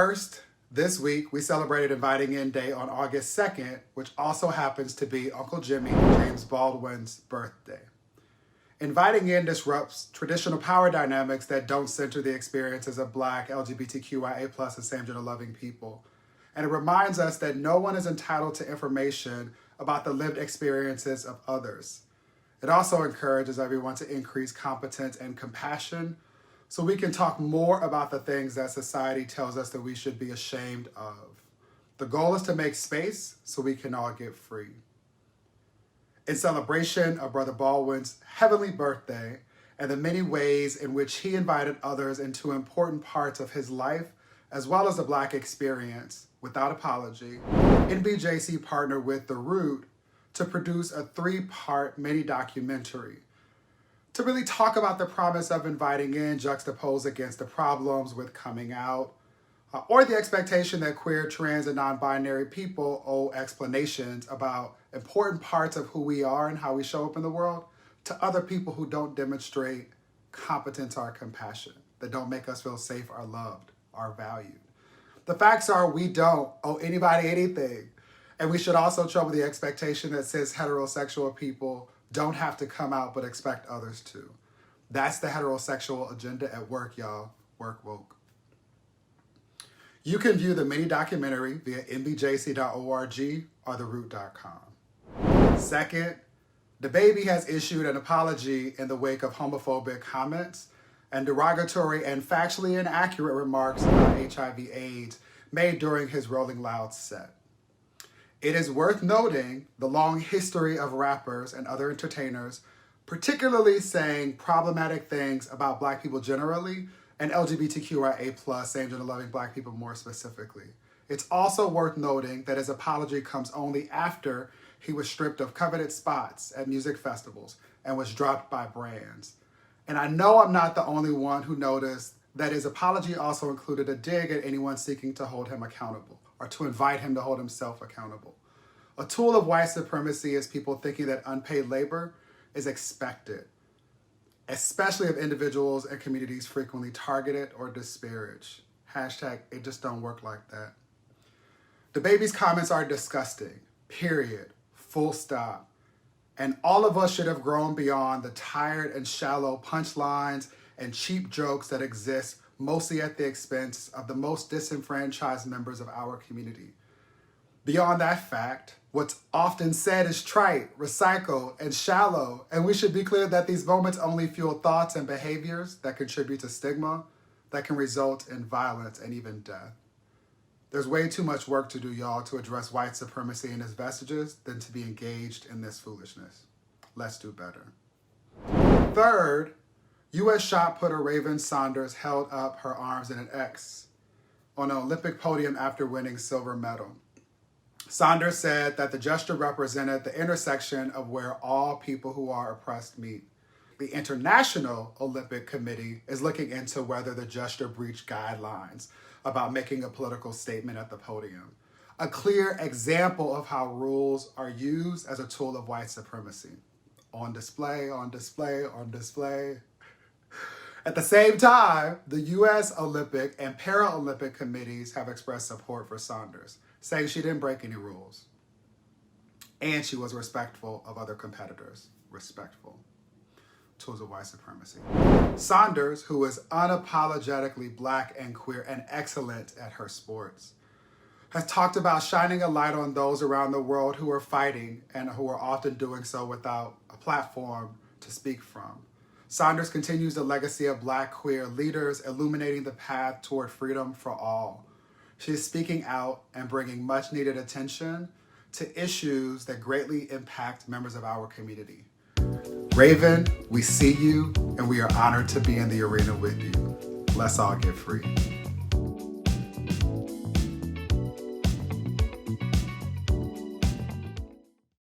First, this week we celebrated Inviting In Day on August 2nd, which also happens to be Uncle Jimmy, James Baldwin's birthday. Inviting in disrupts traditional power dynamics that don't center the experiences of Black, LGBTQIA+, and same-gender-loving people. And it reminds us that no one is entitled to information about the lived experiences of others. It also encourages everyone to increase competence and compassion so we can talk more about the things that society tells us that we should be ashamed of. The goal is to make space so we can all get free. In celebration of Brother Baldwin's heavenly birthday and the many ways in which he invited others into important parts of his life, as well as the Black experience, without apology, NBJC partnered with The Root to produce a 3-part mini-documentary to really talk about the promise of inviting in juxtaposed against the problems with coming out, or the expectation that queer, trans, and non-binary people owe explanations about important parts of who we are and how we show up in the world to other people who don't demonstrate competence or compassion, that don't make us feel safe or loved or valued. The facts are we don't owe anybody anything, and we should also trouble the expectation that cis heterosexual people don't have to come out but expect others to. That's the heterosexual agenda at work, y'all. Work woke. You can view the mini documentary via nbjc.org or theroot.com. Second, DaBaby has issued an apology in the wake of homophobic comments and derogatory and factually inaccurate remarks about HIV/AIDS made during his Rolling Loud set. It is worth noting the long history of rappers and other entertainers, particularly saying problematic things about Black people generally and LGBTQIA+, same-gender-loving Black people more specifically. It's also worth noting that his apology comes only after he was stripped of coveted spots at music festivals and was dropped by brands. And I know I'm not the only one who noticed that his apology also included a dig at anyone seeking to hold him accountable or to invite him to hold himself accountable. A tool of white supremacy is people thinking that unpaid labor is expected, especially of individuals and communities frequently targeted or disparaged. Hashtag, it just don't work like that. DaBaby's comments are disgusting, period, full stop. And all of us should have grown beyond the tired and shallow punchlines and cheap jokes that exist mostly at the expense of the most disenfranchised members of our community. Beyond that fact, what's often said is trite, recycled, and shallow, and we should be clear that these moments only fuel thoughts and behaviors that contribute to stigma that can result in violence and even death. There's way too much work to do, y'all, to address white supremacy and its vestiges than to be engaged in this foolishness. Let's do better. Third, U.S. shot putter Raven Saunders held up her arms in an X on an Olympic podium after winning silver medal. Saunders said that the gesture represented the intersection of where all people who are oppressed meet. The International Olympic Committee is looking into whether the gesture breached guidelines about making a political statement at the podium. A clear example of how rules are used as a tool of white supremacy. On display, on display, on display. At the same time, the U.S. Olympic and Paralympic committees have expressed support for Saunders, saying she didn't break any rules. And she was respectful of other competitors. Respectful. Tools of white supremacy. Saunders, who is unapologetically Black and queer and excellent at her sports, has talked about shining a light on those around the world who are fighting and who are often doing so without a platform to speak from. Saunders continues the legacy of Black queer leaders illuminating the path toward freedom for all. She is speaking out and bringing much needed attention to issues that greatly impact members of our community. Raven, we see you and we are honored to be in the arena with you. Let's all get free.